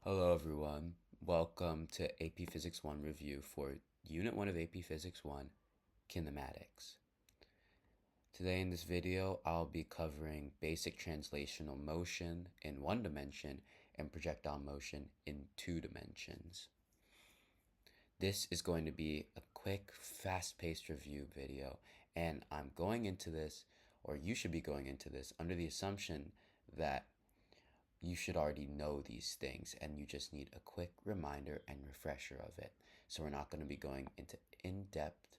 Hello everyone. Welcome to AP Physics 1 review for Unit 1 of AP Physics 1, Kinematics. Today in this video, I'll be covering basic translational motion in one dimension and projectile motion in two dimensions. This is going to be a quick, fast-paced review video, and I'm going into this, or you should be going into this, under the assumption that you should already know these things and you just need a quick reminder and refresher of it. So we're not going to be going into in-depth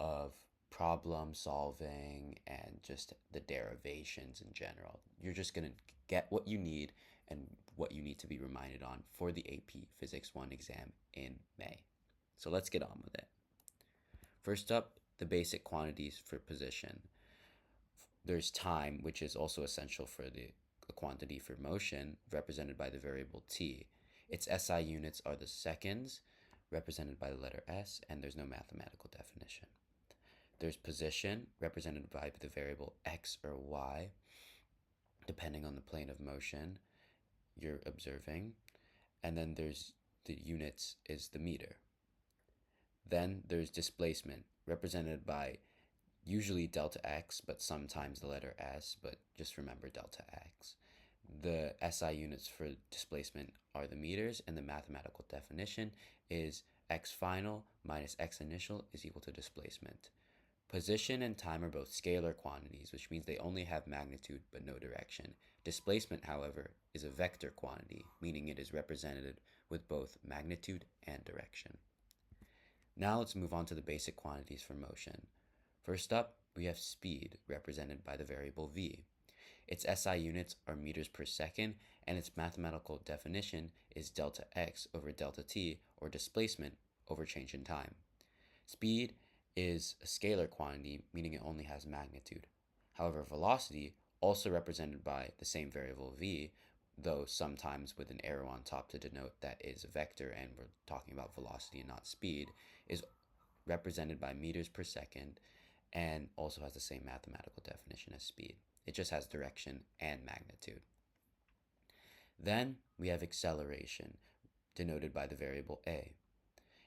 of problem solving and just the derivations in general. You're just going to get what you need and what you need to be reminded on for the AP Physics 1 exam in May. So let's get on with it. First up, the basic quantities for position. There's time, which is also essential for the quantity for motion, represented by the variable t. Its SI units are the seconds, represented by the letter S, and there's no mathematical definition. There's position, represented by the variable x or y, depending on the plane of motion you're observing. And then there's the units is the meter. Then there's displacement, represented by usually delta x, but sometimes the letter s, but just remember delta x. The SI units for displacement are the meters, and the mathematical definition is x final minus x initial is equal to displacement. Position and time are both scalar quantities, which means they only have magnitude but no direction. Displacement, however, is a vector quantity, meaning it is represented with both magnitude and direction. Now let's move on to the basic quantities for motion. First up, we have speed, represented by the variable v. Its SI units are meters per second, and its mathematical definition is delta x over delta t, or displacement over change in time. Speed is a scalar quantity, meaning it only has magnitude. However, velocity, also represented by the same variable v, though sometimes with an arrow on top to denote that is a vector and we're talking about velocity and not speed, is represented by meters per second and also has the same mathematical definition as speed. It just has direction and magnitude. Then we have acceleration, denoted by the variable a.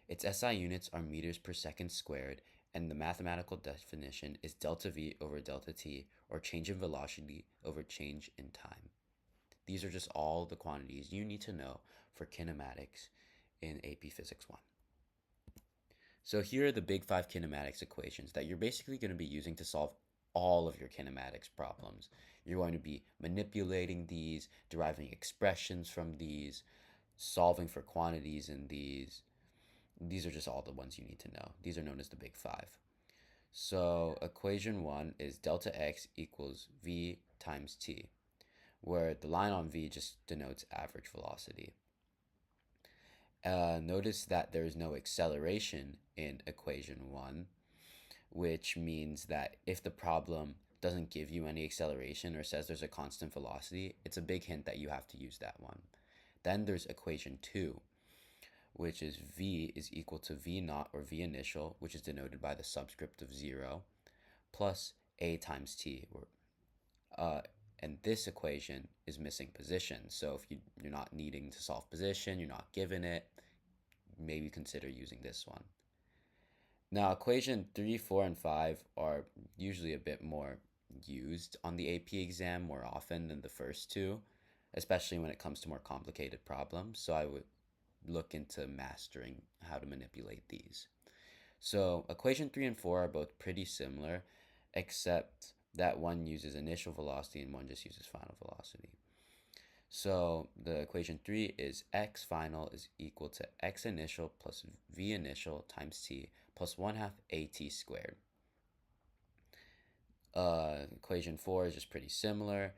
Its SI units are meters per second squared, and the mathematical definition is delta v over delta t, or change in velocity over change in time. These are just all the quantities you need to know for kinematics in AP Physics 1. So here are the big five kinematics equations that you're basically going to be using to solve all of your kinematics problems. You're going to be manipulating these, deriving expressions from these, solving for quantities in these. These are just all the ones you need to know. These are known as the big five. So equation 1 is delta x equals v times t, where the line on v just denotes average velocity. Notice that there is no acceleration in equation 1, which means that if the problem doesn't give you any acceleration or says there's a constant velocity, it's a big hint that you have to use that one. Then there's equation 2, which is v is equal to v naught or v initial, which is denoted by the subscript of 0, plus a times t. And this equation is missing position. So if you're not needing to solve position, you're not given it, maybe consider using this one. Now, equation 3, 4, and 5 are usually a bit more used on the AP exam more often than the first two, especially when it comes to more complicated problems. So I would look into mastering how to manipulate these. So equation 3 and 4 are both pretty similar, except that one uses initial velocity and one just uses final velocity. So the equation 3 is x final is equal to x initial plus v initial times t plus 1/2 at squared. Equation 4 is just pretty similar,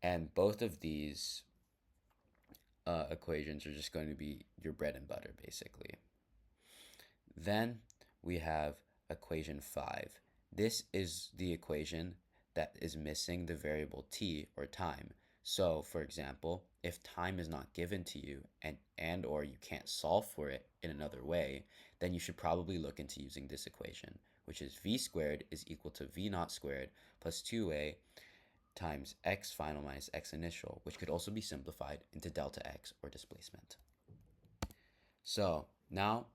and both of these equations are just going to be your bread and butter, basically. Then we have equation 5. This is the equation that is missing the variable t, or time. So, for example, if time is not given to you and or you can't solve for it in another way, then you should probably look into using this equation, which is v squared is equal to v naught squared plus 2a times x final minus x initial, which could also be simplified into delta x or displacement. So now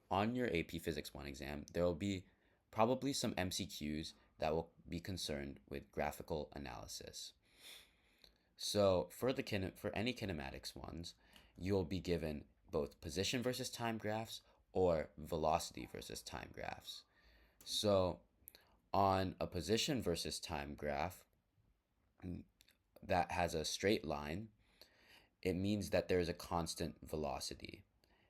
on your AP Physics 1 exam, there will be probably some MCQs that will be concerned with graphical analysis. So for any kinematics ones, you'll be given both position versus time graphs or velocity versus time graphs. So on a position versus time graph that has a straight line, it means that there is a constant velocity.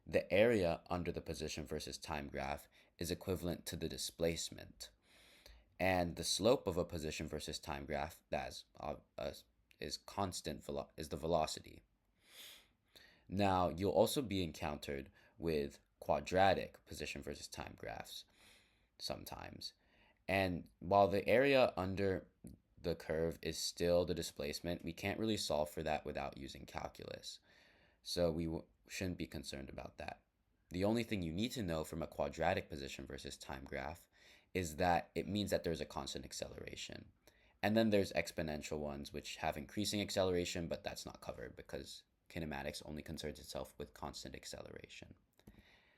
The area under the position versus time graph is equivalent to the displacement. And the slope of a position versus time graph that is constant is the velocity. Now, you'll also be encountered with quadratic position versus time graphs sometimes. And while the area under the curve is still the displacement, we can't really solve for that without using calculus. So we shouldn't be concerned about that. The only thing you need to know from a quadratic position versus time graph is that it means that there's a constant acceleration. And then there's exponential ones which have increasing acceleration, but that's not covered because kinematics only concerns itself with constant acceleration.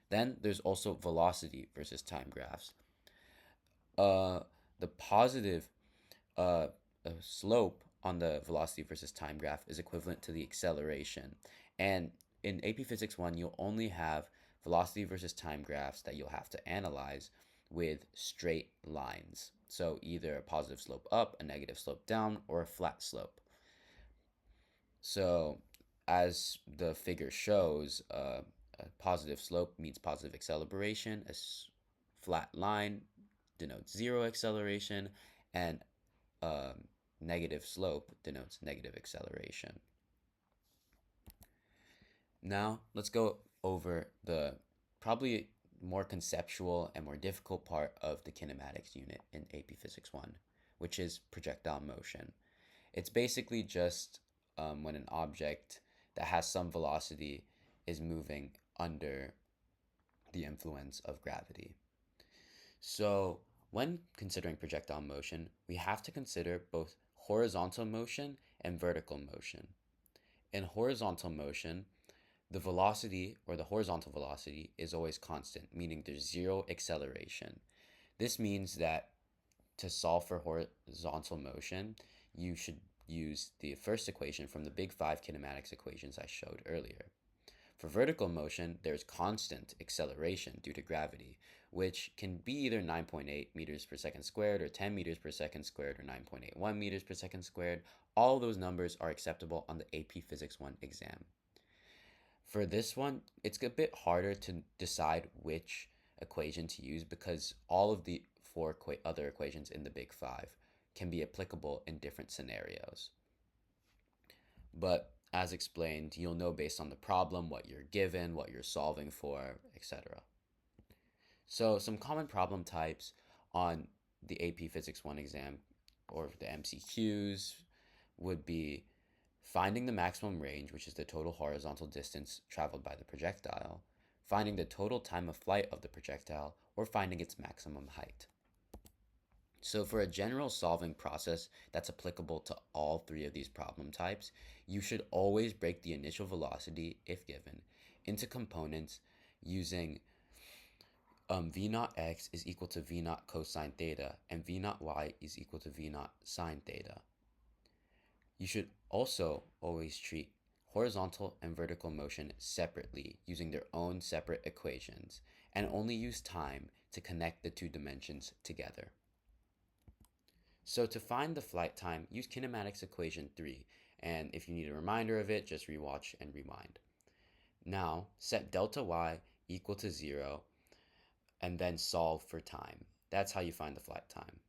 Then there's also velocity versus time graphs. The positive slope on the velocity versus time graph is equivalent to the acceleration. And in AP Physics 1, you'll only have velocity versus time graphs that you'll have to analyze with straight lines. So either a positive slope up, a negative slope down, or a flat slope. So as the figure shows, a positive slope means positive acceleration, a flat line denotes zero acceleration, and negative slope denotes negative acceleration. Now let's go over the probably more conceptual and more difficult part of the kinematics unit in AP Physics 1, which is projectile motion. It's basically just when an object that has some velocity is moving under the influence of gravity. So when considering projectile motion, we have to consider both horizontal motion and vertical motion. In horizontal motion, the velocity or the horizontal velocity is always constant, meaning there's zero acceleration. This means that to solve for horizontal motion, you should use the first equation from the big five kinematics equations I showed earlier. For vertical motion, there's constant acceleration due to gravity, which can be either 9.8 meters per second squared or 10 meters per second squared or 9.81 meters per second squared. All those numbers are acceptable on the AP Physics 1 exam. For this one, it's a bit harder to decide which equation to use because all of the four other equations in the big five can be applicable in different scenarios. But as explained, you'll know based on the problem what you're given, what you're solving for, etc. So some common problem types on the AP Physics 1 exam or the MCQs would be finding the maximum range, which is the total horizontal distance traveled by the projectile, finding the total time of flight of the projectile, or finding its maximum height. So for a general solving process that's applicable to all three of these problem types, you should always break the initial velocity, if given, into components using v naught x is equal to v naught cosine theta and v naught y is equal to v naught sine theta. You should also always treat horizontal and vertical motion separately using their own separate equations and only use time to connect the two dimensions together. So to find the flight time, use kinematics equation 3, and if you need a reminder of it, just rewatch and rewind. Now, set delta y equal to 0 and then solve for time. That's how you find the flight time.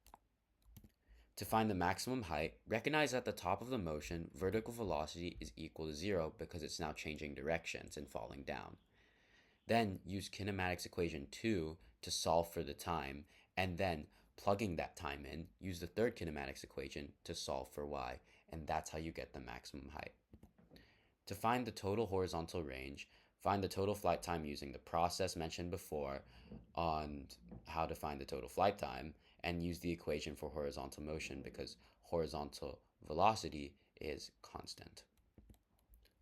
To find the maximum height, recognize at the top of the motion, vertical velocity is equal to 0 because it's now changing directions and falling down. Then use kinematics equation 2 to solve for the time, and then plugging that time in, use the third kinematics equation to solve for y, and that's how you get the maximum height. To find the total horizontal range, find the total flight time using the process mentioned before on how to find the total flight time, and use the equation for horizontal motion because horizontal velocity is constant.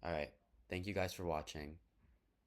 All right, thank you guys for watching.